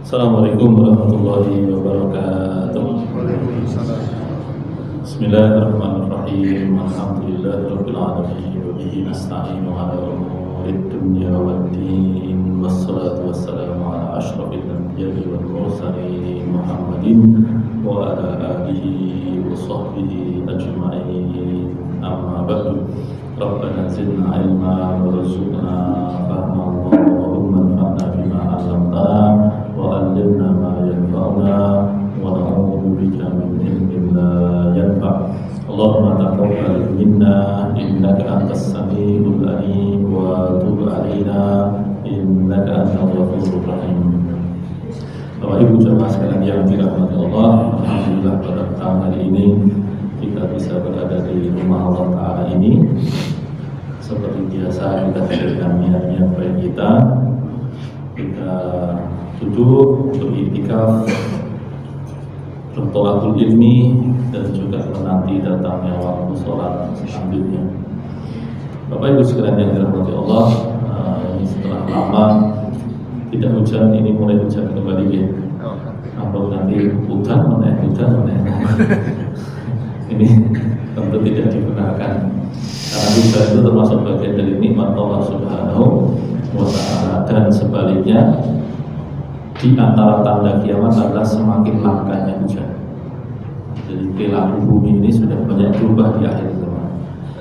Assalamualaikum warahmatullahi wabarakatuh. Bismillahirrahmanirrahim. Alhamdulillahirabbil alamin wa bihi nasta'inu ala umurid dunya waddin. Wassalatu wassalamu ala asyrafil anbiya'i wal mursalin Muhammadin wa ala alihi wa sahbihi ajma'in. Amma ba'du. Rabbana zidna ilma warzuqna fahma Allahumma anfa'na bima 'allamtana وعلمنا ما ينفعنا ونعوذ بك من علم لا ينفع اللهم تقبل منا إنك أنت السميع العليم وتب علينا إنك أنت الغفور الرحيم. Bapak Ibu jemaah sekalian yang dirahmati Allah, alhamdulillah pada petang hari ini kita bisa berada di rumah Allah Ta'ala ini. Seperti biasa kita dengan niat-niat baik kita duduk untuk i'tikaf, bertolakul ilmi, dan juga menanti datangnya waktu sholat selanjutnya. Bapak Ibu sekalian yang dirahmati Allah, ini setelah lama tidak hujan, ini mulai hujan kembali ya. Atau nanti hujan mana? Ini tentu tidak dibenarkan, karena hujan itu termasuk bagian dari nikmat Allah Subhanahu wa Ta'ala. Dan sebaliknya, di antara tanda kiamat adalah semakin langkanya hujan. Jadi perilaku bumi ini sudah banyak berubah di akhir zaman.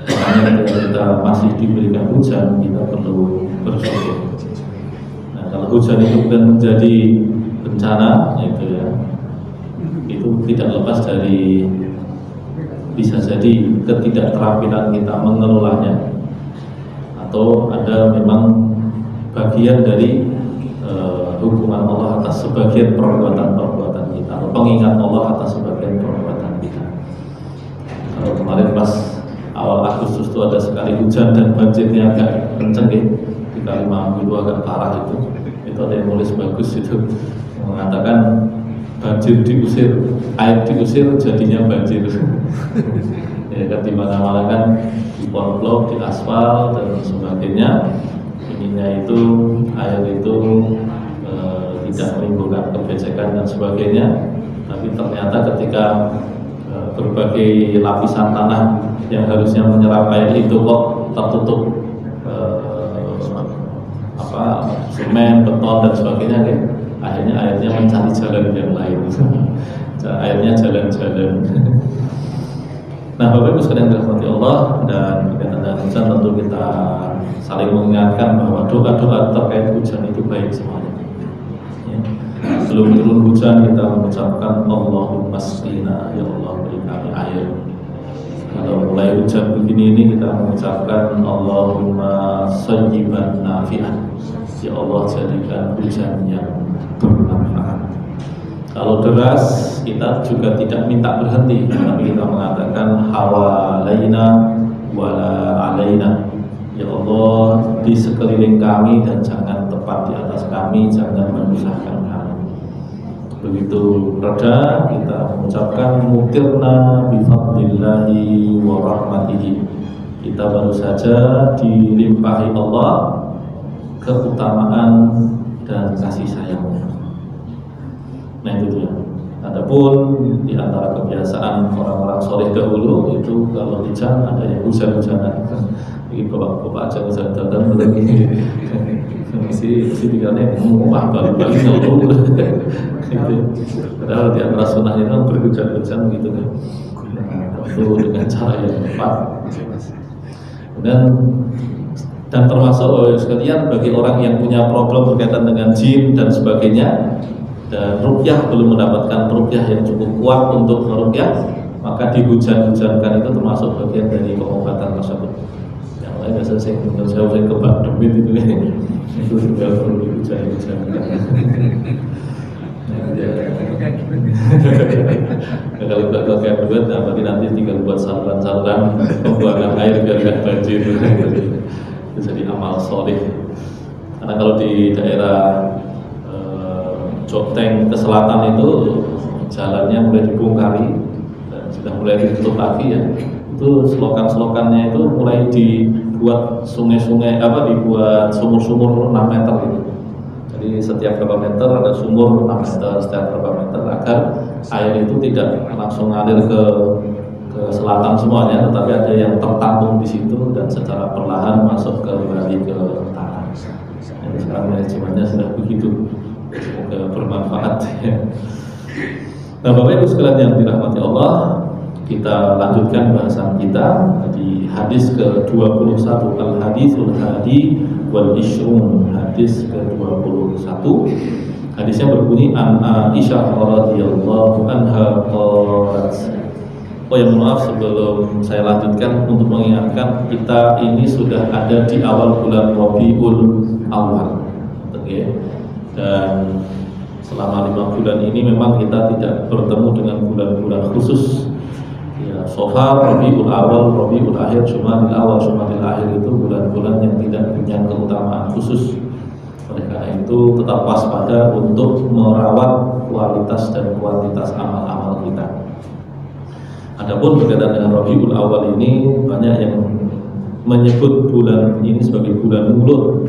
Makanya ketika kita masih diberikan hujan, kita perlu bersyukur. Nah, kalau hujan itu bukan menjadi bencana, itu tidak lepas dari bisa jadi ketidakterampilan kita mengelolanya, atau ada memang bagian dari hukuman Allah atas sebagian perbuatan kita, atau pengingat Allah atas sebagian perbuatan kita. Kalau kemarin pas awal Agustus itu ada sekali hujan dan banjirnya agak kenceng ya, di Kalimantan itu agak parah itu ada yang nulis bagus itu mengatakan banjir diusir, air diusir jadinya banjir. Ya kan, di mana-mana kan di blok, di aspal dan sebagainya, ininya itu air itu tidak menimbulkan kebecekan dan sebagainya, tapi ternyata ketika berbagai lapisan tanah yang harusnya menyerap air itu kok tertutup semen, beton dan sebagainya, akhirnya airnya mencari jalan yang lain. Airnya jalan-jalan. Nah, Bapak Ibu sekalian dirahmati Allah, dan berkaitan dengan hujan tentu kita saling mengingatkan bahwa doa-doa terkait hujan itu baik semuanya. Sebelum turun hujan kita mengucapkan Allahumma sqina, ya Allah beri kami air. Kalau mulai hujan begini ini kita mengucapkan Allahumma sayyiban nafi'an, ya Allah jadikan hujan yang bermanfaat. Kalau deras kita juga tidak minta berhenti, tapi kita mengatakan hawalaina wala alaina, ya Allah di sekeliling kami dan jangan tepat di atas kami, jangan menyusahkan kami. Begitu reda kita mengucapkan mutirna bifadlillahi wa rahmatihi, kita baru saja dilimpahi Allah keutamaan dan kasih sayangnya. Nah itu dia. Adapun di antara kebiasaan orang-orang soleh dahulu itu kalau hujan ada yang hujan-hujanan. Ini bapak-bapak aja hujan-hujanan lagi. Mesti pikirnya wah balik-balik ngeluh. Padahal di antara sunnahnya itu berhujan-hujan gitu kan. Itu dengan cara yang tepat. Dan termasuk sekalian bagi orang yang punya problem berkaitan dengan jin dan sebagainya, dan ruqyah belum mendapatkan ruqyah yang cukup kuat untuk meruqyah, maka dihujan-hujankan itu termasuk bagian dari pengobatan tersebut. Yang lain biasanya saya kebak demit itu juga perlu dihujan-hujankan. Kalau nggak pakai duit, berarti nanti tinggal buat saluran-saluran pembuangan air biar nggak banjir. Itu jadi amal soleh. Karena kalau di daerah Jogteng ke selatan itu jalannya mulai dibongkari dan sudah mulai ditutup lagi ya. Itu selokan-selokannya itu mulai dibuat sungai-sungai, dibuat sumur-sumur 6 meter gitu. Jadi Jadi setiap berapa meter ada sumur 6 meter, setiap berapa meter, agar air itu tidak langsung ngalir ke selatan semuanya, tetapi ada yang tertampung di situ dan secara perlahan masuk kembali ke tanah. Jadi sekarang manajemennya sudah begitu. Semoga bermanfaat. Nah, Bapak Ibu sekalian yang dirahmati Allah, kita lanjutkan bahasan kita di hadis ke-21, Al-Haditsul Hadi wal Ishrun, hadis ke-21. Hadisnya berbunyi an Aisyah radhiyallahu anha qalat. Oh ya, maaf, sebelum saya lanjutkan untuk mengingatkan, kita ini sudah ada di awal bulan Rabiul Awal, okay. Dan selama 5 bulan ini memang kita tidak bertemu dengan bulan-bulan khusus. Ya, so far Rabiul Awal, Rabiul Akhir, Jumadil Awal, Jumadil Akhir itu bulan-bulan yang tidak punya keutamaan khusus. Oleh karena itu tetap waspada untuk merawat kualitas dan kuantitas amal-amal kita. Adapun berkaitan dengan Rabiul Awal ini, banyak yang menyebut bulan ini sebagai bulan mulut.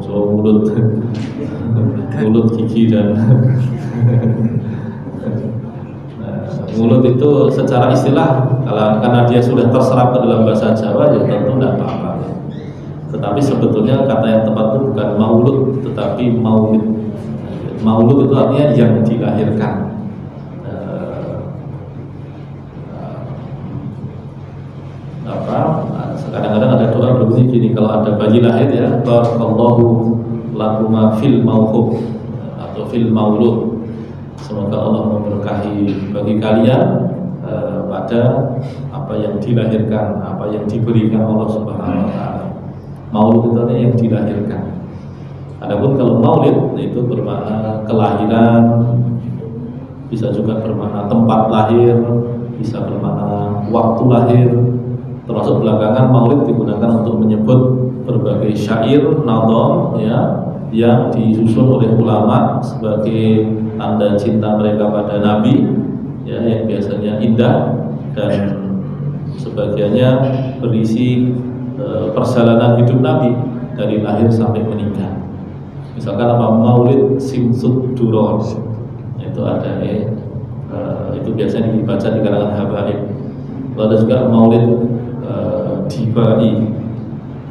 So, mulut gigi dan mulut itu secara istilah, karena dia sudah terserap ke dalam bahasa Jawa, ya tentu tidak apa-apa. Tetapi sebetulnya kata yang tepat itu bukan maulud, tetapi maulid. Maulud itu artinya yang dilahirkan. Kadang-kadang ada doa berbunyi gini, kalau ada bayi lahir, ya, barakallahu lakuma fil mauhub atau fil maulud, semoga Allah memberkahi bagi kalian pada apa yang dilahirkan, apa yang diberikan Allah Subhanahu wa taala. Maulud itu artinya yang dilahirkan. Adapun kalau maulid itu bermakna kelahiran, bisa juga bermakna tempat lahir, bisa bermakna waktu lahir. Termasuk belakangan maulid digunakan untuk menyebut berbagai syair, nadham, ya, yang disusun oleh ulama sebagai tanda cinta mereka pada Nabi, ya, yang biasanya indah dan sebagiannya berisi perjalanan hidup Nabi dari lahir sampai meninggal. Misalkan apa, Maulid Simsud Duror, itu ada, itu biasanya dibaca di kalangan habaib. Lalu ada juga Maulid Dibai,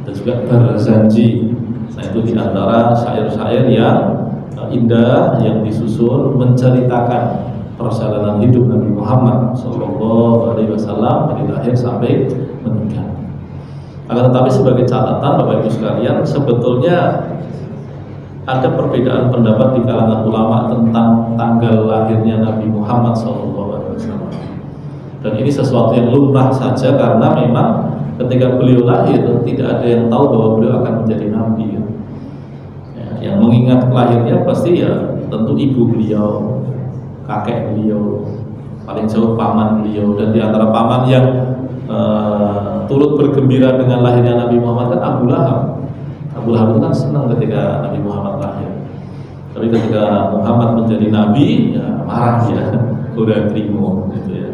dan juga Barzanji. Nah, itu diantara syair-syair yang indah yang disusun menceritakan perjalanan hidup Nabi Muhammad SAW dari lahir sampai meninggal. Akan tetapi sebagai catatan Bapak Ibu sekalian, sebetulnya ada perbedaan pendapat di kalangan ulama tentang tanggal lahirnya Nabi Muhammad SAW. Dan ini sesuatu yang lumrah saja, karena memang ketika beliau lahir tidak ada yang tahu bahwa beliau akan menjadi nabi. Ya, yang mengingat lahirnya pasti ya tentu ibu beliau, kakek beliau, paling jauh paman beliau. Dan di antara paman yang turut bergembira dengan lahirnya Nabi Muhammad kan Abu Lahab. Abu Lahab itu kan senang ketika Nabi Muhammad lahir. Tapi ketika Muhammad menjadi nabi, ya marah ya, udah terima gitu ya.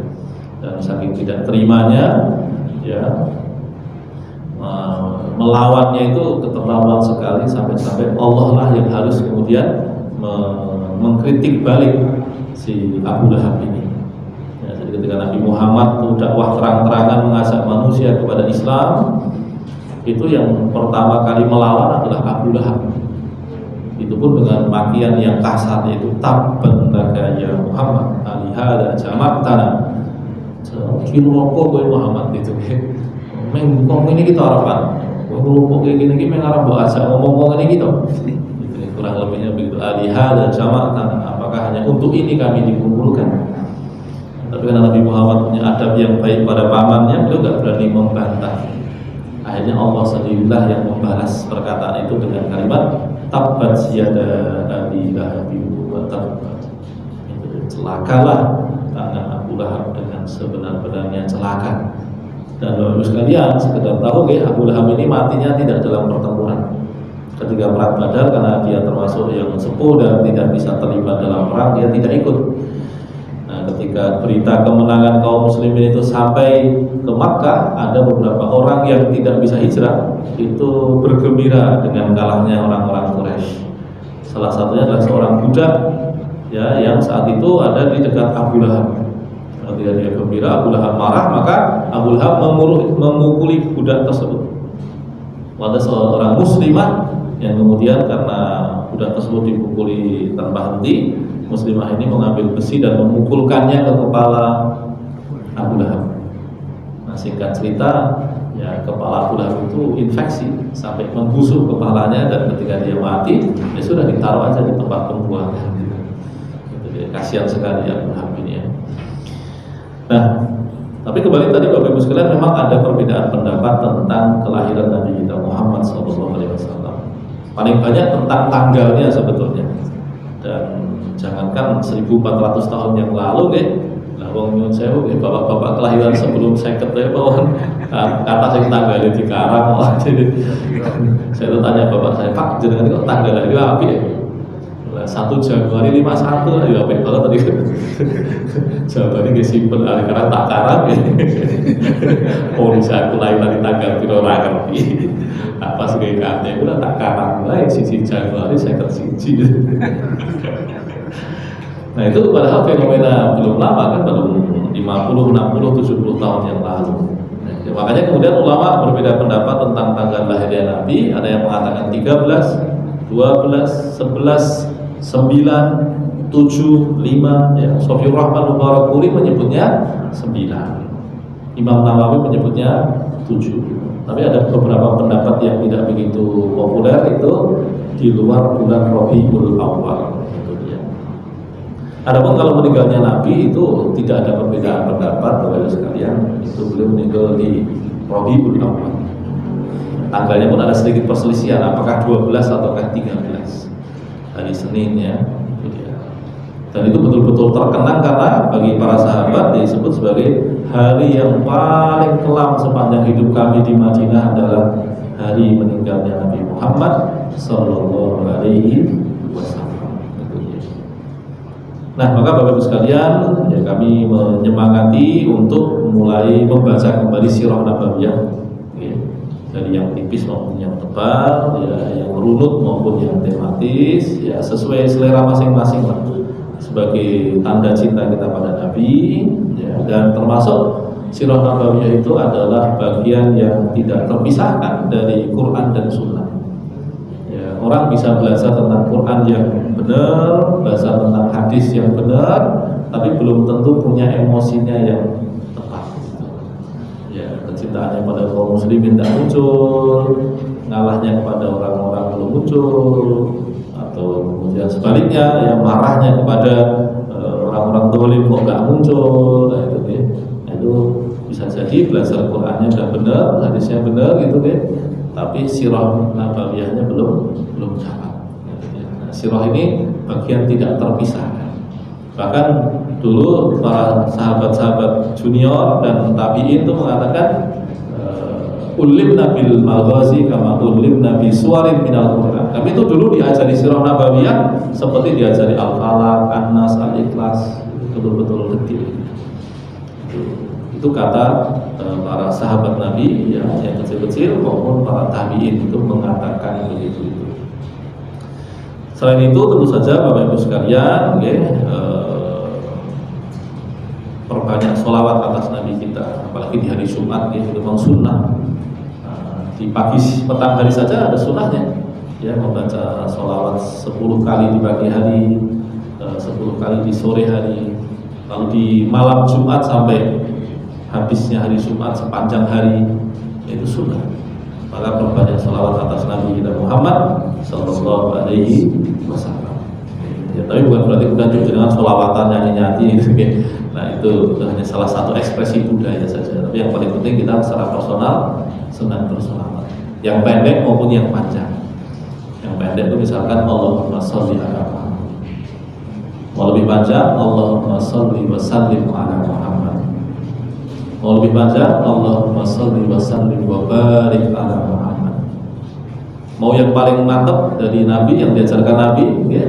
Dan saking tidak terimanya, ya, melawannya itu keterlaluan sekali, sampai Allah lah yang harus kemudian mengkritik balik si Abu Lahab ini. Ya, jadi ketika Nabi Muhammad itu dakwah terang-terangan mengajak manusia kepada Islam, itu yang pertama kali melawan adalah Abu Lahab. Itu pun dengan makian yang kasar, yaitu tabban laka ya Muhammad alihada jama'tana. Kilo kok gue Muhammad itu, ngomong ini kita harapan, ngomong kayak gini mengarap buat aja ngomong ini gitu, kurang lebihnya begitu. Alihah dan jamak tanah, apakah hanya untuk ini kami dikumpulkan? Tapi karena Nabi Muhammad punya adab yang baik pada pamannya, beliau gak berani membantah. Akhirnya Allah sendirilah yang membalas perkataan itu dengan kalimat tabbat yada abi lahabin wa tabbat. Celakalah tangan Abu Lahab dengan sebenar-benarnya celaka. Dan Bapak Ibu sekalian, sekedar tahu ya, Abu Lahab ini matinya tidak dalam pertempuran. Ketika perang Badar, karena dia termasuk yang sepuh dan tidak bisa terlibat dalam perang, dia tidak ikut. Nah, ketika berita kemenangan kaum muslimin itu sampai ke Makkah, ada beberapa orang yang tidak bisa hijrah itu bergembira dengan kalahnya orang-orang Quraisy. Salah satunya adalah seorang budak ya yang saat itu ada di dekat Abu Lahab. Ketika dia gembira, Abu Lahab marah, maka Abu Lahab memukuli budak tersebut. Ada seorang muslimah yang kemudian karena budak tersebut dipukuli tanpa henti, muslimah ini mengambil besi dan memukulkannya ke kepala Abu Lahab. Nah, singkat cerita, ya kepala Abu Lahab itu infeksi sampai membusuk kepalanya, dan ketika dia mati, dia sudah ditaruh aja di tempat pembuangan. Jadi kasihan sekali Abu Lahab ini ya. Nah, tapi kembali tadi Bapak Ibu sekalian, memang ada perbedaan pendapat tentang kelahiran Nabi kita Muhammad SAW. Paling banyak tentang tanggalnya sebetulnya. Dan jangankan 1400 tahun yang lalu lah wong nyuwun sewu bapak-bapak kelahiran sebelum 50 ya bawon kata sing tanggalnya dikarang. Jadi saya tuh tanya bapak saya, Pak jenengan kok tanggal lahir api ya? 1 Januari 51 ya apik banget tadi. Jawabannya nggih simpel karena tak karang ya. Oh bisa aku lahir di tanggal piro ora ngerti. Apa sih katanya udah tak karang wae 1 Januari 51. Nah itu padahal fenomena belum lama kan, baru 50, 60, 70 tahun yang lalu. Nah, makanya kemudian ulama berbeda pendapat tentang tanggal lahirnya Nabi. Ada yang mengatakan 13, 12, 11, 9, 7, 5 ya. Sofiur Rahman Mubarakuri menyebutnya 9, Imam Nawawi menyebutnya 7. Tapi ada beberapa pendapat yang tidak begitu populer, itu di luar bulan Rabiul Awal itu dia. Adapun kalau meninggalnya Nabi itu tidak ada perbedaan pendapat Bapak sekalian, itu beliau meninggal di Rabiul Awal. Tanggalnya pun ada sedikit perselisihan, apakah 12 ataukah 13 hari Senin ya. Dan itu betul-betul terkenang karena bagi para sahabat disebut sebagai hari yang paling kelam sepanjang hidup kami di Madinah adalah hari meninggalnya Nabi Muhammad Sallallahu Alaihi Wasallam. Nah, maka Bapak Ibu sekalian, ya kami menyemangati untuk mulai membaca kembali sirah nabawiyah, ya, dari yang tipis maupun yang tebal, ya, yang runut maupun yang tematis, ya sesuai selera masing-masing lah, sebagai tanda cinta kita pada Nabi, ya, dan termasuk sirah nabawiyah itu adalah bagian yang tidak terpisahkan dari Quran dan Sunnah. Ya, orang bisa belajar tentang Quran yang benar, belajar tentang hadis yang benar, tapi belum tentu punya emosinya yang tepat. Ya, kecintaannya pada kaum muslimin tidak muncul, ngalahnya kepada orang-orang belum muncul, atau kemudian sebaliknya ya marahnya kepada orang-orang dolim kok nggak muncul. Nah, itu ya. Nah, itu bisa jadi belajar Qurannya sudah benar, hadisnya benar gitu ya, tapi sirah nabawiyahnya belum dapat. Nah, sirah ini bagian tidak terpisahkan. Bahkan dulu para sahabat-sahabat junior dan tabi'in itu mengatakan ulim nabil maghazi kama ulim nabi suwarin minal Quran. Kami itu dulu diajari sirah nabawiyah seperti diajari Al-Falaq, An-Nas, Al-Ikhlas, betul-betul detil. Itu kata para sahabat Nabi ya, yang kecil-kecil maupun para tabi'in itu mengatakan begitu. Selain itu tentu saja Bapak Ibu sekalian, perbanyak sholawat atas Nabi kita, apalagi di hari Jumat, itu memang sunnah. Di pagi petang hari saja ada sunnahnya, ya, membaca sholawat 10 kali di pagi hari, 10 kali di sore hari, lalu di malam Jumat sampai habisnya hari Jumat sepanjang hari, itu sunnah. Maka perbanyak sholawat atas Nabi kita Muhammad Sallallahu Alaihi Wasallam. Ya, tapi bukan berarti kita cukup dengan sholawatan nyanyi-nyanyi gitu. Nah, itu hanya salah satu ekspresi budaya saja. Tapi yang paling penting kita secara personal senang bersolawat, yang pendek maupun yang panjang. Yang pendek itu misalkan Allahumma sholli ala Muhammad. Mau lebih panjang Allahumma sholli wa sallim ala Muhammad. Mau lebih panjang Allahumma sholli wa sallim wa barik ala Muhammad. Mau yang paling mantap dari Nabi, yang diajarkan Nabi ya,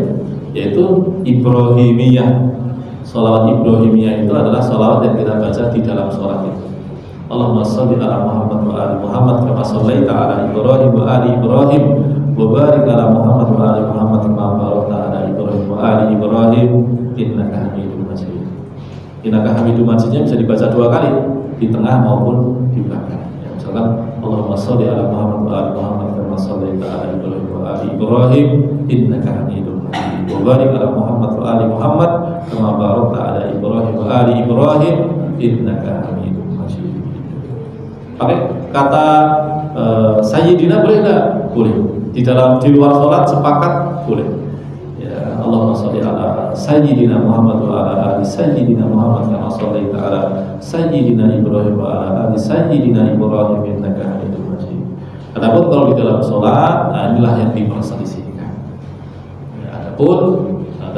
yaitu Ibrahimiyah. Sholawat Ibrahimiyah itu adalah sholawat yang kita baca di dalam sholat itu. Allahumma sholli ala Muhammad wa ali Muhammad kama shallaita ala Ibrahim wa ali Ibrahim wa barik ala Muhammad wa ali Muhammad kama barakta Ibrahim innaka Hamidum Majid. Innaka Hamidum Majidnya bisa dibaca 2 kali, di tengah maupun di belakang. Ya, misalkan Allahumma sholli ala Muhammad wa ali Muhammad kama shallaita ala Ibrahim wa ali Ibrahim innaka Hamidum Majid. Wa barik ala Muhammad wa ali Muhammad kama barakta ala Ibrahim wa ali Ibrahim innaka Hamidum Majid. Pakai kata Sayyidina boleh enggak? Boleh. Di luar sholat sepakat boleh. Ya, Allahumma sholli ala Sayyidina Muhammad wa ala ali Sayyidina Muhammad kama shallaita ala Sayyidina Ibrahim wa ala ali Sayyidina Ibrahim innaka Hamidum Majid. Adapun kalau di dalam sholat, nah inilah yang diperselisihkan. Ya, adapun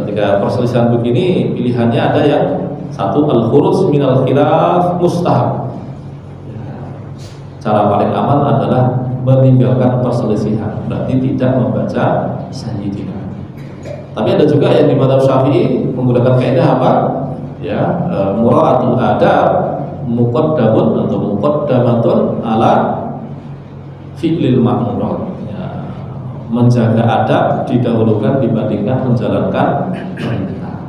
ketika perselisihan begini, pilihannya ada yang satu al-khuruj minal khilaf mustahab. Cara paling aman adalah meninggalkan perselisihan, berarti tidak membaca Sayyidina. Tapi ada juga yang di mazhab Syafi'i menggunakan kaidah apa? Ya, mura'atul adab muqaddamun atau muqaddamatun ala fi'lil ma'murat. Ya, menjaga adab didahulukan dibandingkan menjalankan perintah.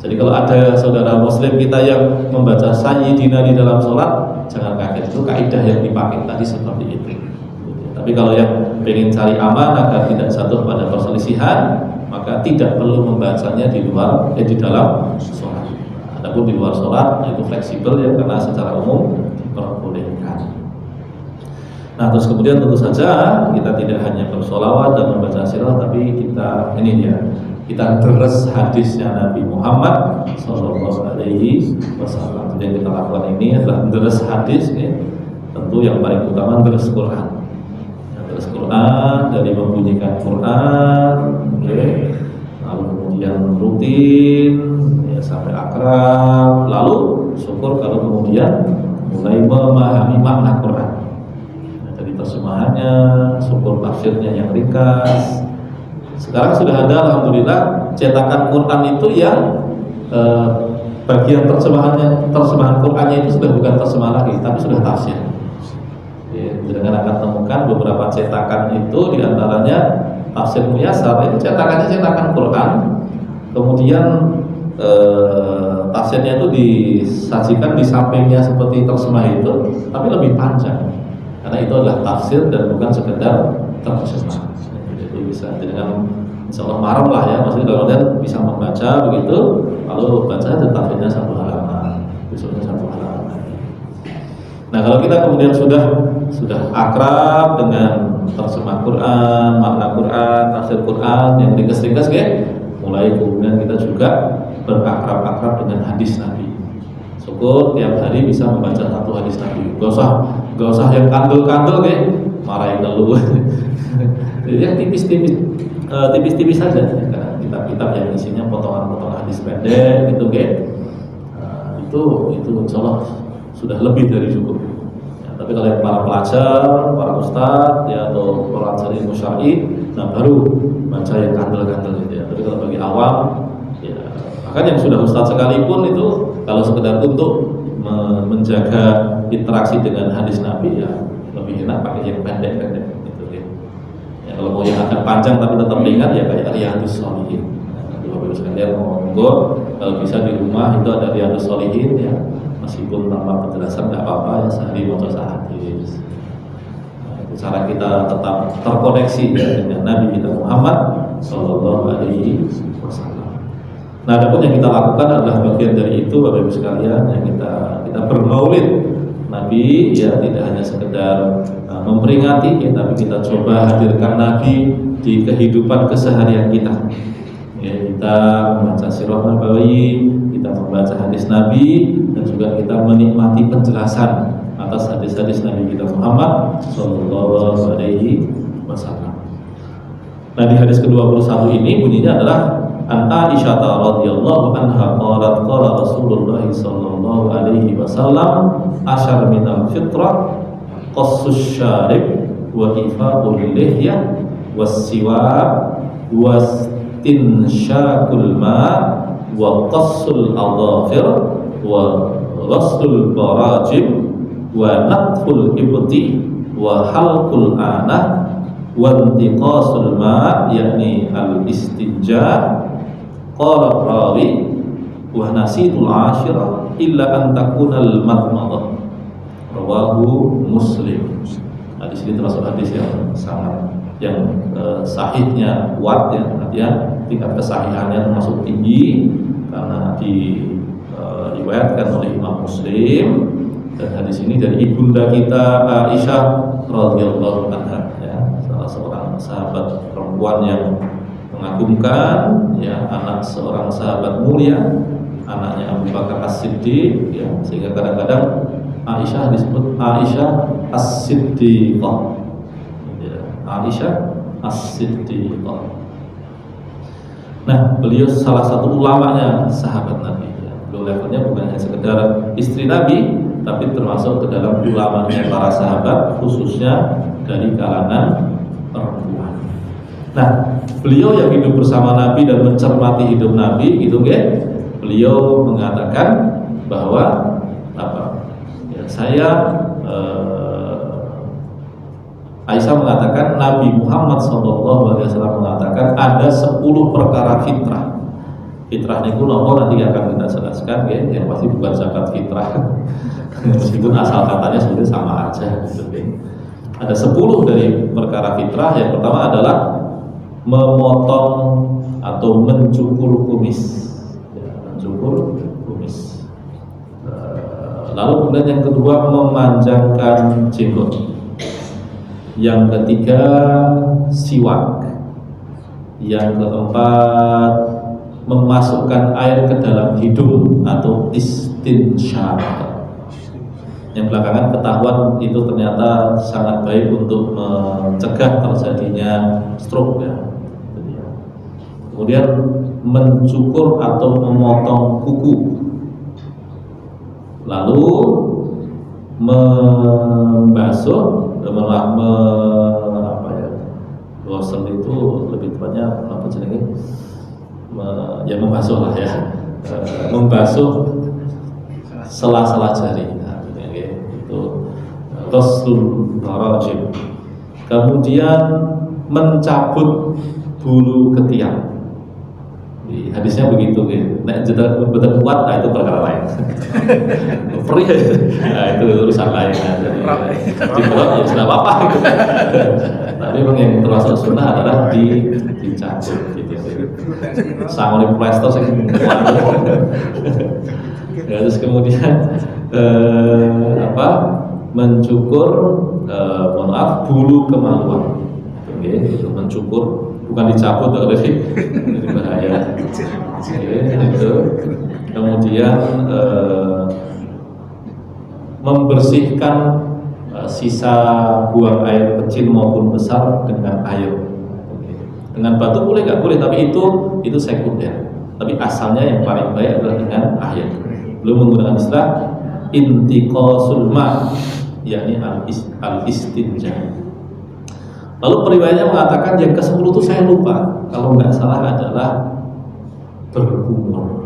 Jadi kalau ada saudara muslim kita yang membaca Sayyidina di dalam sholat, jangan kaget, itu kaidah yang dipakai tadi seperti itu. Tapi kalau yang ingin cari aman agar tidak jatuh pada perselisihan, maka tidak perlu membacanya di dalam sholat. Adapun di luar sholat itu fleksibel ya, karena secara umum diperbolehkan. Nah, terus kemudian tentu saja kita tidak hanya bersolawat dan membaca sirah, tapi kita ini ya, kita deres hadisnya Nabi Muhammad Sallallahu Alaihi Wasallam. Jadi yang kita lakukan ini adalah deres hadis, ya. Tentu yang paling utama deres Quran. Deres Quran dari membunyikan Quran, ya. Lalu kemudian rutin, ya, sampai akrab. Lalu syukur kalau kemudian mulai memahami makna Quran. Nah, dari terjemahannya, syukur tafsirnya yang ringkas. Sekarang sudah ada alhamdulillah cetakan Quran itu yang bagian terjemahan Qurannya itu sudah bukan terjemahan lagi, tapi sudah tafsir. Ya, dengan akan temukan beberapa cetakan itu diantaranya tafsir Muyassar, itu cetakannya cetakan Quran, kemudian tafsirnya itu disajikan di sampingnya seperti terjemah itu, tapi lebih panjang karena itu adalah tafsir dan bukan sekedar terjemah. Bisa dengan insya Allah marah lah ya, maksudnya kalau bisa membaca begitu, lalu baca tafsirnya 1 halaman, besoknya 1 halaman. Nah, kalau kita kemudian sudah akrab dengan terjemah Quran, makna Quran, tafsir Quran yang ringkas-ringkas, mulai kemudian kita juga berakrab-akrab dengan hadis Nabi. Syukur tiap hari bisa membaca 1 hadis Nabi. Gak usah yang kandel-kandel marahin dulu. Yang tipis-tipis saja, ya, kitab-kitab yang isinya potongan-potongan hadis pendek gitu, itu insya Allah sudah lebih dari cukup. Ya, tapi kalau yang para pelajar, para ustadz, ya, atau pelajar ilmu syar'i, nah baru baca yang kandel-kandel gitu ya. Tapi kalau bagi awam, ya, bahkan yang sudah ustadz sekalipun itu kalau sekedar untuk menjaga interaksi dengan hadis Nabi, ya lebih enak pakai yang pendek-pendek. Ya, kalau mau yang agak panjang tapi tetap ingat ya kayak Riyadhus Shalihin. Bapak-Ibu sekalian monggo, kalau bisa di rumah itu ada Riyadhus Shalihin ya, meskipun tanpa penjelasan nggak apa-apa ya, sehari baca sehadis. Nah, itu cara kita tetap terkoneksi ya, dengan Nabi kita Muhammad Sallallahu Alaihi Wasallam. Nah, adapun yang kita lakukan adalah bagian dari itu, Bapak-Ibu sekalian, yang kita bermaulid Nabi ya, tidak hanya sekedar memperingati ya, tapi kita coba hadirkan Nabi di kehidupan keseharian kita. Ya, kita membaca sirah Nabawi, kita membaca hadis Nabi, dan juga kita menikmati penjelasan atas hadis-hadis Nabi kita Muhammad Sallallahu Alaihi Wasallam. Nah, di hadis ke-21 ini bunyinya adalah An Aisyah radhiyallahu anha qalat qala Rasulullah sallallahu alaihi wasallam asyar minal fitrah qassus syarib wa ifaqul lihyah was-siwak wastinsyaqul ma wa qassul adhafir wa ghaslul barajim wa natful ibti wa halqul anah wa intiqasul ma yakni al-istinja qala rawi wa nasitul ashirah illa an takunal madmadah, rawahu Muslim. Hadis ini termasuk hadis yang sangat sahihnya kuat ya, artinya tingkat kesahihannya termasuk tinggi karena diriwayatkan oleh Imam Muslim, dan hadis ini dari ibunda kita Aisyah radhiyallahu anha ya, salah seorang sahabat perempuan yang mengagumkan ya, anak seorang sahabat mulia, anaknya Abu Bakar As-Siddiq ya, sehingga kadang-kadang Aisyah disebut Aisyah As-Siddiqah ya, Aisyah As-Siddiqah. Nah, beliau salah satu ulamanya sahabat Nabi ya. Beliau levelnya bukan hanya sekedar istri Nabi, tapi termasuk ke dalam ulamanya para sahabat, khususnya dari kalangan perempuan. Nah, beliau yang hidup bersama Nabi dan mencermati hidup Nabi gitu ya, beliau mengatakan bahwa ya, Aisyah mengatakan Nabi Muhammad SAW mengatakan ada 10 perkara fitrah. Fitrah niku nopo nanti akan kita jelaskan ya, yang pasti bukan zakat fitrah. Meskipun asal katanya sebenarnya sama aja gitu. Ada 10 dari perkara fitrah. Yang pertama adalah memotong atau mencukur kumis ya, mencukur kumis. Lalu kemudian yang kedua memanjangkan jenggot. Yang ketiga siwak. Yang keempat memasukkan air ke dalam hidung atau istinsyaq. Yang belakangan ketahuan itu ternyata sangat baik untuk mencegah terjadinya stroke ya. Kemudian mencukur atau memotong kuku. Lalu membasuh Gosel itu lebih tepatnya apa jenenge? Ya membasuh lah ya. Membasuh sela-sela jari. Nah, itu ghuslul farajim. Kemudian mencabut bulu ketiak. Hadisnya begitu gitu. Nek betul kuat, nah itu perkara lain. Free, nah itu urusan lain. Jadi ya sudah apa-apa. Gitu. Tapi memang yang termasuk sunnah adalah dicabut gitu. Sangoni plaster sih kuat. Ya, terus kemudian mencukur bulu kemaluan. Oke, itu mencukur, bukan dicabut oleh jadi bahaya. Itu kemudian membersihkan sisa buang air kecil maupun besar dengan air. Dengan batu boleh nggak boleh, tapi itu sekunder. Tapi asalnya yang paling baik adalah dengan air. Belum menggunakan istilah intiqasul ma, yakni al-istinja. Lalu periwayatnya mengatakan yang ke-10 itu saya lupa, kalau nggak salah adalah berkumur.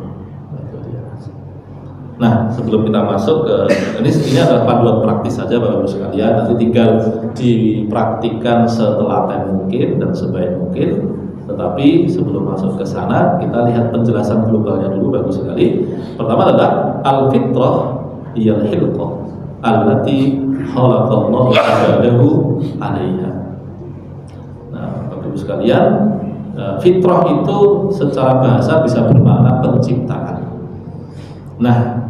Nah, sebelum kita masuk ke ini adalah panduan praktis saja Bapak Ibu sekalian. Nanti tinggal dipraktikkan setelaten mungkin dan sebaik mungkin. Tetapi sebelum masuk ke sana, kita lihat penjelasan globalnya dulu bagus sekali. Pertama adalah al-fitrah iyal hilqah allati khalaqallahu ibadahu 'alaiha. Bapak-Ibu sekalian, fitrah itu secara bahasa bisa bermakna penciptaan. Nah,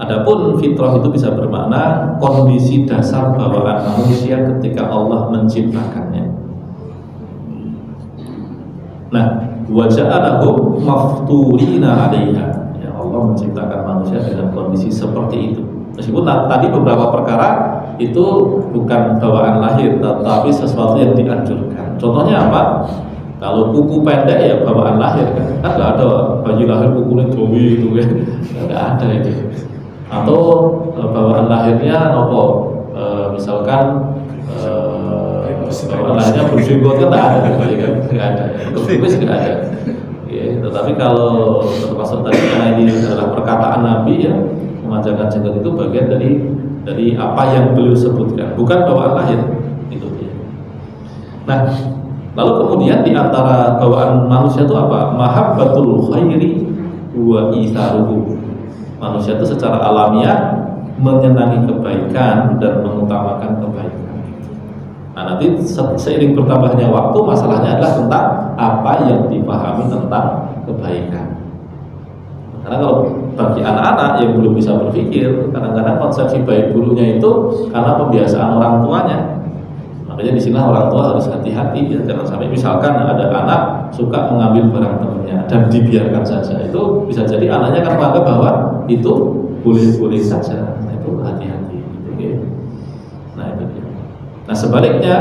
adapun fitrah itu bisa bermakna kondisi dasar bawaan manusia ketika Allah menciptakannya. Nah, wa ja'alahum mafturina 'alaiha. Ya, Allah menciptakan manusia dengan kondisi seperti itu. Meskipun tadi beberapa perkara itu bukan bawaan lahir, tetapi sesuatu yang dianjurkan. Contohnya apa? Kalau kuku pendek ya bawaan lahir kan nggak ada bayi lahir kukunya dowi itu kan, nggak ada itu. Atau bawaan lahirnya nopo, misalkan bawaan lahirnya berjenggot kan nggak ada, nggak ada, berkumis nggak ada. Ya, tetapi kalau termasuk tadi karena ini adalah perkataan Nabi ya, memanjangkan jenggot itu bagian dari apa yang beliau sebutkan, bukan bawaan lahir itu dia. Nah, Lalu kemudian di antara bawaan manusia itu apa? Mahabbatul khairi wa itharuhu. Manusia itu secara alamiah menyenangi kebaikan dan mengutamakan kebaikan. Nah, nanti seiring bertambahnya waktu, masalahnya adalah tentang apa yang dipahami tentang kebaikan. Karena kalau bagi anak-anak yang belum bisa berpikir, kadang-kadang konsepsi baik buruknya itu karena pembiasaan orang tuanya. Makanya di sini orang tua harus hati-hati, ya. Jangan sampai misalkan ada anak suka mengambil barang temannya dan dibiarkan saja, itu bisa jadi anaknya akan menganggap bahwa itu boleh-boleh saja. Nah, itu hati-hati. Gitu, ya. Nah, itu dia. Nah, sebaliknya,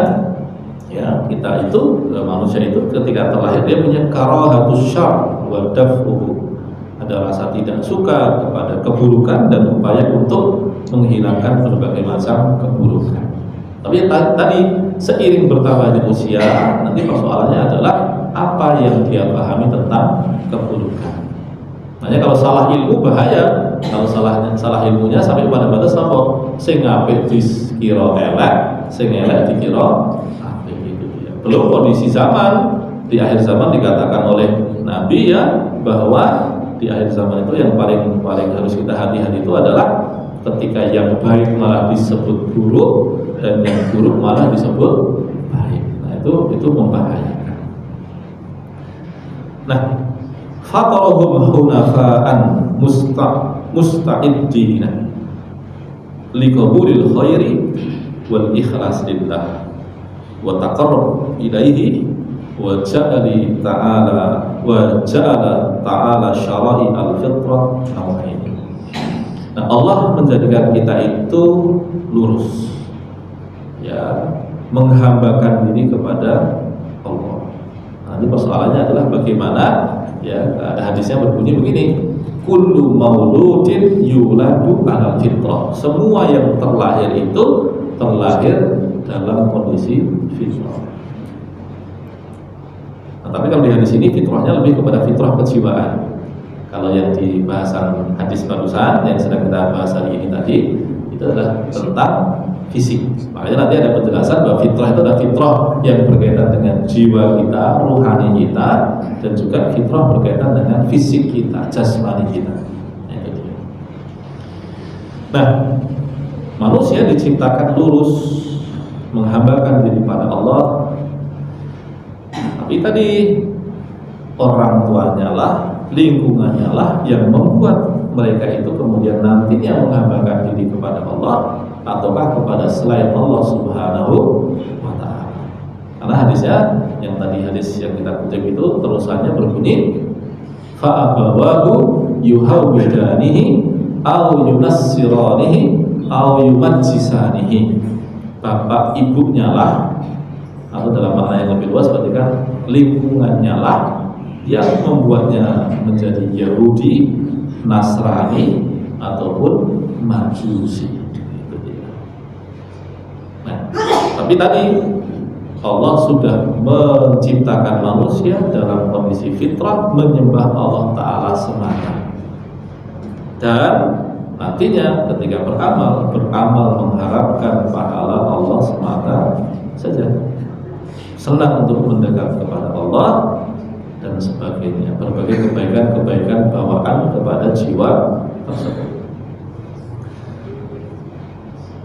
ya, kita itu manusia itu ketika terlahir dia punya karahatus syarr wa daf'uhu. Ada rasa tidak suka kepada keburukan dan upaya untuk menghilangkan berbagai macam keburukan. Tapi tadi seiring bertambahnya usia, nanti persoalannya adalah apa yang dia pahami tentang keburukan. Makanya kalau salah ilmu bahaya. Kalau salah ilmunya sampai pada batas apa? Sing apik dikira elek, sing elek dikira apik, gitu ya. Belum kondisi zaman, di akhir zaman dikatakan oleh Nabi, ya, bahwa di akhir zaman itu yang paling harus kita hati-hati itu adalah ketika yang baik malah disebut buruk dan yang buruk malah disebut baik. Nah, itu membahayakan. Nah, fatarahum hunafa'an musta'iddina liqabulil khairi wal ikhlas lillah wa taqarrub ilaihi wa ja'ala ta'ala syara'i al-fitrah nawaini. Nah, Allah menjadikan kita itu lurus, ya, menghambakan diri kepada Allah. Nah, ini persoalannya adalah bagaimana, ya, ada hadisnya berbunyi begini, kullu mauludin yuladu 'alal fitrah. Semua yang terlahir itu terlahir dalam kondisi fitrah. Nah, tapi kalau di hadis ini fitrahnya lebih kepada fitrah kejiwaan. Kalau yang di bahasan hadis barusan yang sedang kita bahas hari ini tadi, itu adalah tentang fisik. Makanya nanti ada penjelasan bahwa fitrah itu adalah fitrah yang berkaitan dengan jiwa kita, ruhani kita, dan juga fitrah berkaitan dengan fisik kita, jasmani kita. Nah, manusia diciptakan lurus, menghambakan diri pada Allah. Tapi tadi orang tuanya lah, lingkungannya lah yang membuat mereka itu kemudian nantinya menghambakan diri kepada Allah ataukah kepada selain Allah Subhanahu wa ta'ala. Karena hadisnya yang tadi hadis yang kita kutip itu terusannya berbunyi fa'abawahu yuhawwidanihi aw yunassiranihi aw yumajjisanihi. Bapak ibunya lah, atau dalam makna yang lebih luas berarti kan lingkungannya lah yang membuatnya menjadi Yahudi, Nasrani ataupun Majusi. Nah, tapi tadi Allah sudah menciptakan manusia dalam kondisi fitrah menyembah Allah Ta'ala semata. Dan nantinya ketika beramal mengharapkan pahala Allah semata saja, senang untuk mendekat kepada Allah dan sebagainya, berbagai kebaikan-kebaikan bawaan kepada jiwa tersebut.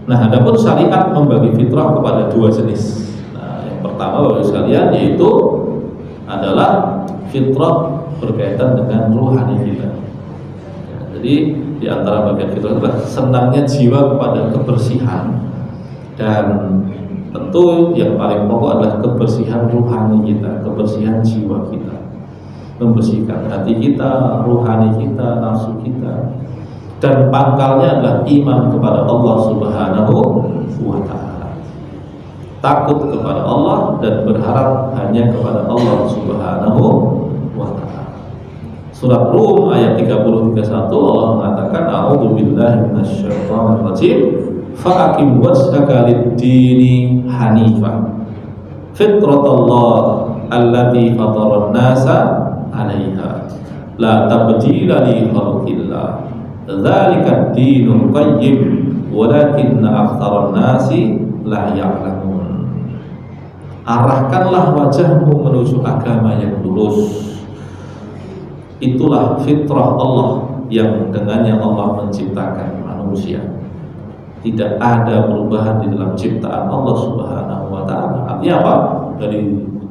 Nah, adapun syariat membagi fitrah kepada dua jenis. Nah, yang pertama bagi sekalian yaitu adalah fitrah berkaitan dengan ruhani kita. Jadi di antara bagian fitrah adalah senangnya jiwa kepada kebersihan, dan tentu yang paling pokok adalah kebersihan ruhani kita, kebersihan jiwa kita, membersihkan hati kita, ruhani kita, nafsu kita, dan pangkalnya adalah iman kepada Allah Subhanahu wa ta'ala, takut kepada Allah dan berharap hanya kepada Allah Subhanahu wa ta'ala. Surat Rum ayat 30-31 Allah mengatakan a'udzubillahi minasyaitonir rajim fa'aqim wajhaka lid-dini hanifan fitratallah allati fataran nasa 'alaiha la tabdila li khalqillah dzalika ad-dinul qayyim walakinna aktsaran nasi la ya'lamun. arahkanlah wajahmu menuju agama yang lurus. Itulah fitrah Allah yang dengannya Allah menciptakan manusia. Tidak ada perubahan di dalam ciptaan Allah Subhanahu wa ta'ala. Artinya apa? Dari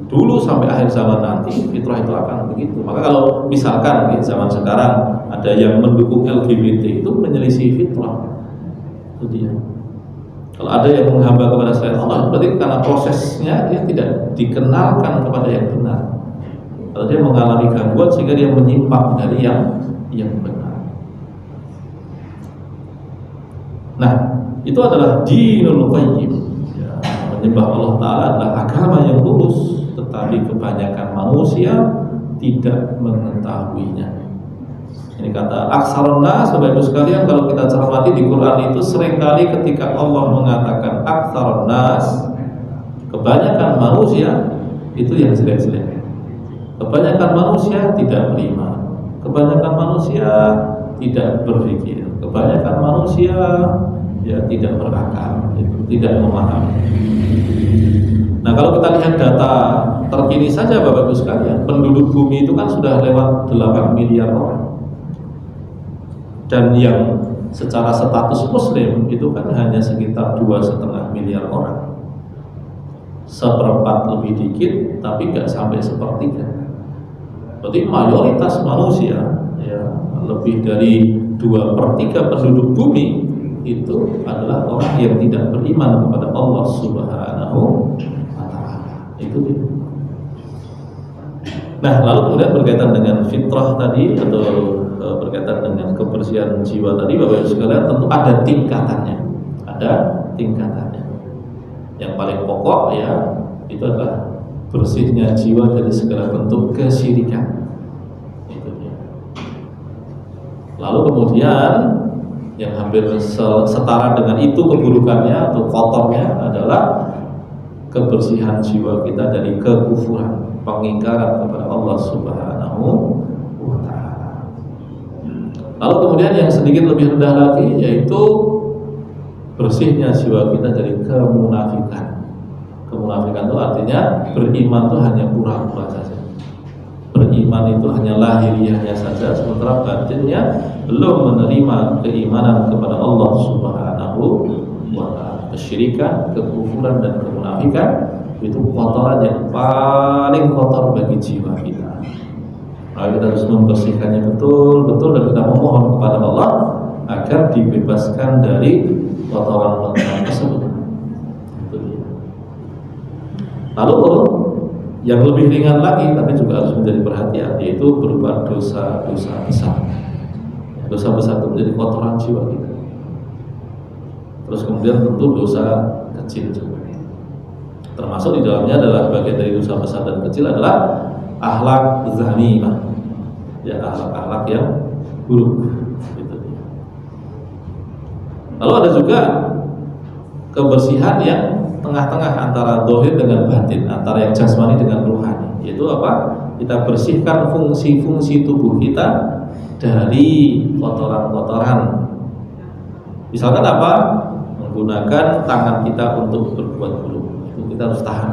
dulu sampai akhir zaman nanti fitrah itu akan begitu. Maka kalau misalkan di zaman sekarang ada yang mendukung LGBT, itu menyelisih fitrah. Itu dia. Kalau ada yang menghamba kepada selain Allah, berarti karena prosesnya dia tidak dikenalkan kepada yang benar. Kalau dia mengalami gangguan sehingga dia menyimpang dari yang benar. Nah, itu adalah dinul qayyim. Ya, menyembah Allah Ta'ala adalah agama yang lurus, tetapi kebanyakan manusia tidak mengetahuinya. Ini kata aksarun nas, Bapak Ibu sekalian, kalau kita cermati di Quran itu seringkali ketika Allah mengatakan aksarun nas, kebanyakan manusia itu yang jelek-jelek. Kebanyakan manusia tidak beriman, kebanyakan manusia tidak berpikir, kebanyakan manusia ya tidak berakal, tidak memahami. Nah, kalau kita lihat data terkini saja Bapak Ibu sekalian, penduduk bumi itu kan sudah lewat 8 miliar orang. Dan yang secara status muslim itu kan hanya sekitar 2,5 miliar orang. Seperempat lebih dikit, tapi nggak sampai sepertiga. Berarti mayoritas manusia ya, lebih dari 2/3 penduduk bumi itu adalah orang yang tidak beriman kepada Allah Subhanahu wa ta'ala. Itu dia. Nah, lalu kemudian berkaitan dengan fitrah tadi atau berkaitan dengan kebersihan jiwa tadi, Bapak Ibu sekalian, tentu ada tingkatannya. Ada tingkatannya. Yang paling pokok ya itu adalah bersihnya jiwa dari segala bentuk kesyirikan. Itu dia. Lalu kemudian yang hampir setara dengan itu keburukannya atau kotornya adalah kebersihan jiwa kita dari kekufuran, pengingkaran kepada Allah Subhanahu wa ta'ala. Lalu kemudian yang sedikit lebih rendah lagi yaitu bersihnya jiwa kita dari kemunafikan. Kemunafikan itu artinya beriman itu hanya pura-pura saja. Beriman itu hanya lahiriahnya saja, sementara batinnya belum menerima keimanan kepada Allah Subhanahu wa ta'ala. Kesyirikan, kekufuran dan kemunafikan itu kotoran yang paling kotor bagi jiwa kita. Maka kita harus membersihkannya betul-betul dan kita memohon kepada Allah agar dibebaskan dari kotoran-kotoran tersebut. Lalu yang lebih ringan lagi tapi juga harus menjadi perhatian, yaitu berupa dosa-dosa besar. Dosa besar itu menjadi kotoran jiwa kita. Terus kemudian tentu dosa kecil juga. Termasuk di dalamnya adalah bagian dari dosa besar dan kecil adalah akhlak zamimah. Ya, akhlak-akhlak yang buruk. Gitu. Lalu ada juga kebersihan yang tengah-tengah antara dohir dengan batin, antara yang jasmani dengan ruhani. Yaitu apa? Kita bersihkan fungsi-fungsi tubuh kita dari kotoran-kotoran. Misalkan apa? Menggunakan tangan kita untuk berbuat buruk. Itu kita harus tahan.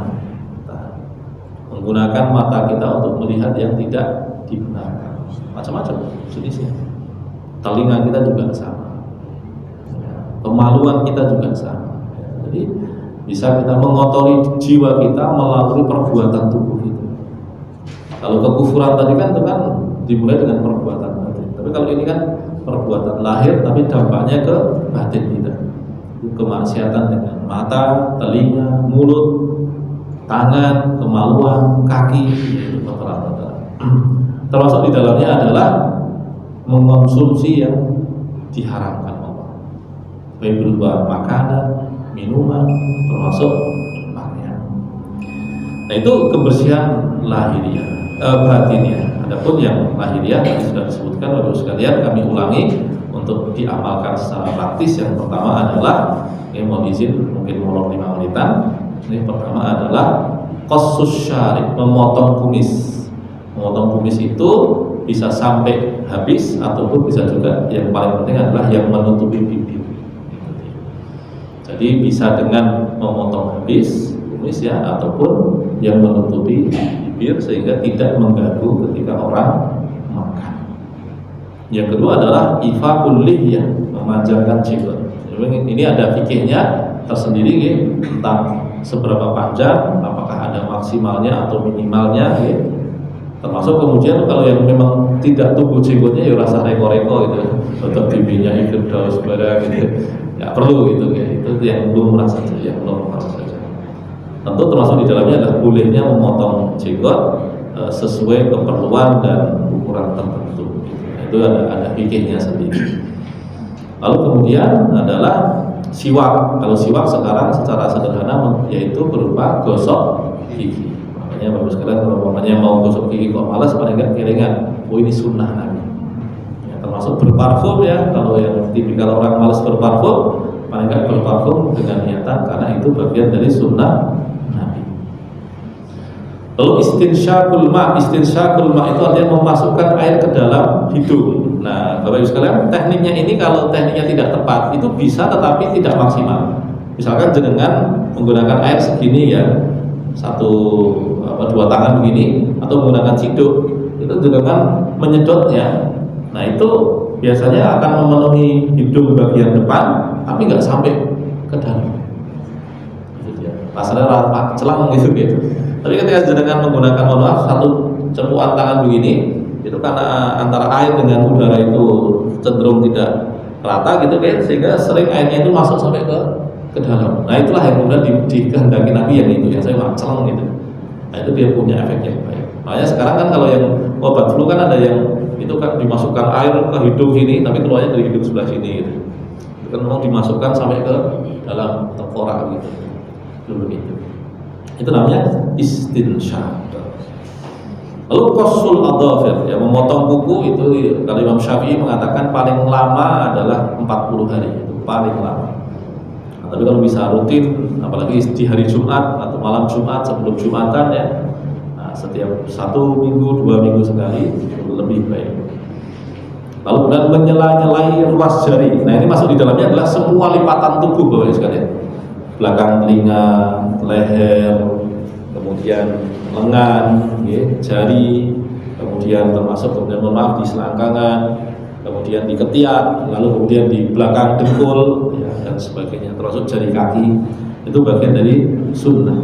Menggunakan mata kita untuk melihat yang tidak dibenarkan. Macam-macam jenisnya. Telinga kita juga sama. Kemaluan kita juga sama. Jadi bisa kita mengotori jiwa kita melalui perbuatan tubuh itu. Kalau kekufuran tadi kan itu kan dimulai dengan perbuatan batin. Tapi kalau ini kan perbuatan lahir tapi dampaknya ke batin kita. Kemaksiatan dengan mata, telinga, mulut, tangan, kemaluan, kaki, itu kotoran-kotoran. Termasuk di dalamnya adalah mengonsumsi yang diharamkan Allah. Baik berupa makanan, minuman, termasuk pakaian. Nah, itu kebersihan lahiriah, batiniah. Adapun yang lahiriah tadi sudah disebutkan Bapak sekalian, kami ulangi untuk diamalkan secara praktis. Yang pertama adalah, ini mohon izin mungkin molor 5 menitan. Ini pertama adalah qassus syarib, memotong kumis. Memotong kumis itu bisa sampai habis ataupun bisa juga yang paling penting adalah yang menutupi bibir. Jadi bisa dengan memotong habis kumis ya, ataupun yang menutupi bibir sehingga tidak mengganggu ketika orang makan. Yang kedua adalah ifaqul lihyah, memanjangkan jenggot. Ini ada fikihnya tersendiri ya, tentang seberapa panjang, apakah ada maksimalnya atau minimalnya ya. Termasuk kemudian kalau yang memang tidak tumbuh jenggotnya ya rasa reko-reko gitu, tetap bibirnya Firdaus barang gitu, nggak perlu gitu ya. Itu yang lumrah saja, yang normal saja. Tentu termasuk di dalamnya adalah bolehnya memotong jenggot sesuai keperluan dan ukuran tertentu. Itu ada fikihnya sendiri. Lalu kemudian adalah siwak. Kalau siwak sekarang secara sederhana yaitu berupa gosok gigi. Makanya bagus sekalian kalau mamanya mau gosok gigi kok malas, paling nggak kelingan, oh ini sunnah Nabi. Ya, termasuk berparfum ya. Kalau yang tipikal orang malas berparfum, paling nggak berparfum dengan niatan karena itu bagian dari sunnah Nabi. Lalu istinsyaqul ma itu artinya memasukkan air ke dalam hidung. Nah, Bapak Ibu sekalian, tekniknya ini kalau tekniknya tidak tepat itu bisa tetapi tidak maksimal. Misalkan jenengan menggunakan air segini ya, 2 tangan begini, atau menggunakan ciduk, itu jenengan menyedot ya. Nah, itu biasanya akan memenuhi hidung bagian depan tapi nggak sampai ke dalam. Rasanya rapat celang gitu. Tapi ketika jenengan menggunakan satu cepuan tangan begini, itu karena antara air dengan udara itu cenderung tidak rata gitu kan, sehingga sering airnya itu masuk sampai ke dalam. Nah, itulah yang kemudian dikehendaki Nabi yang itu, yang saya celang gitu. Nah, itu dia punya efek yang baik. Makanya sekarang kan kalau yang obat flu kan ada yang itu kan dimasukkan air ke hidung sini, tapi keluarnya dari hidung sebelah sini gitu. Itu kan mau dimasukkan sampai ke dalam tengkorak gitu. Dulu gitu. Itu namanya istinsyaq. Lalu qasul adhafir, ya memotong kuku itu kalau Imam Syafi'i mengatakan paling lama adalah 40 hari, itu paling lama. Nah, tapi kalau bisa rutin, apalagi di hari Jumat atau malam Jumat sebelum Jumatan ya, nah, setiap 1 minggu 2 minggu sekali itu lebih baik. Lalu kemudian menyela-nyelai ruas jari. Nah, ini masuk di dalamnya adalah semua lipatan tubuh Bapak Ibu sekalian. Belakang telinga, leher, kemudian lengan, ya, jari, kemudian termasuk kemudian di selangkangan, kemudian di ketiak, lalu kemudian di belakang dengkul, ya, dan sebagainya, termasuk jari kaki, itu bagian dari sunnah.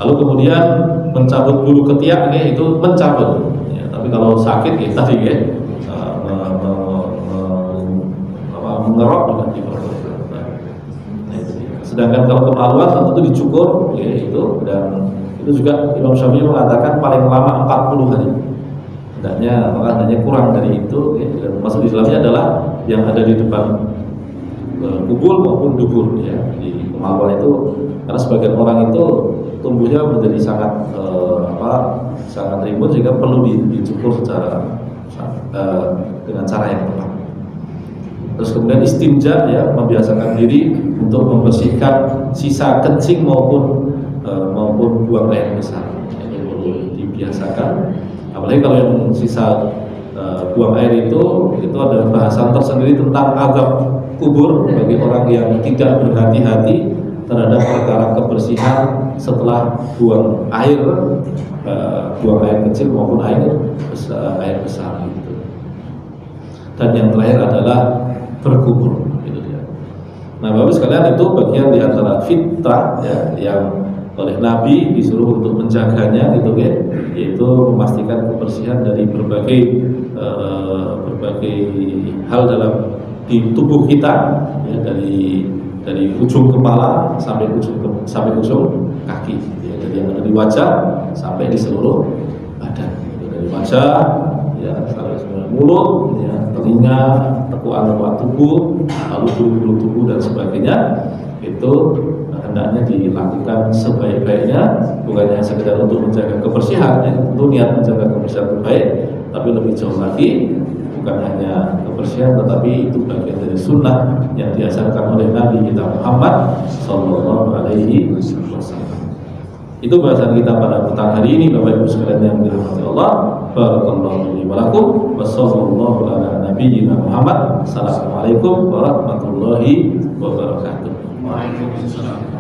Lalu kemudian mencabut bulu ketiak, ya, itu mencabut. Ya, tapi kalau sakit, ya tadi ya, mengerok juga diperbolehkan. Sedangkan kalau kemaluan tentu dicukur, ya, itu, dan itu juga Imam Syafi'i mengatakan paling lama 40 hari. Hendaknya kurang dari itu, ya, dan masuk di dalamnya adalah yang ada di depan kubul maupun dubur ya. Di kemaluan itu karena sebagian orang itu tumbuhnya menjadi sangat sangat ribut sehingga perlu dicukur secara dengan cara yang tepat. Terus kemudian istinja ya, membiasakan diri untuk membersihkan sisa kencing maupun buang air besar. Ini perlu dibiasakan. Apalagi kalau yang sisa buang air itu ada bahasan tersendiri tentang azab kubur bagi orang yang tidak berhati-hati terhadap perkara kebersihan setelah buang air kecil maupun air besar gitu. Dan yang terakhir adalah berkubur gitu ya. Nah, Bapak sekalian, itu bagian di antara fitrah ya, yang oleh Nabi disuruh untuk menjaganya gitu ya, yaitu memastikan kebersihan dari berbagai hal dalam di tubuh kita ya, dari ujung kepala sampai ujung kaki ya, dari yang ada di wajah sampai di seluruh badan gitu. Dari wajah ya sampai mulut ya, telinga, tekuan-tekuan tubuh, lalu bulu-bulu tubuh dan sebagainya, itu hendaknya dilakukan sebaik-baiknya, bukan hanya sekedar untuk menjaga kebersihan ya, tentu niat menjaga kebersihan itu baik, tapi lebih jauh lagi bukan hanya kebersihan tetapi itu bagian dari sunnah yang diajarkan oleh Nabi kita Muhammad Sallallahu Alaihi Wasallam. Itu bahasan kita pada petang hari ini, Bapak Ibu sekalian yang dirahmati Allah. Barakallahu li wa lakum wa sallallahu ala nabiyyina Muhammad. Assalamualaikum warahmatullahi wabarakatuh. Waalaikumsalam.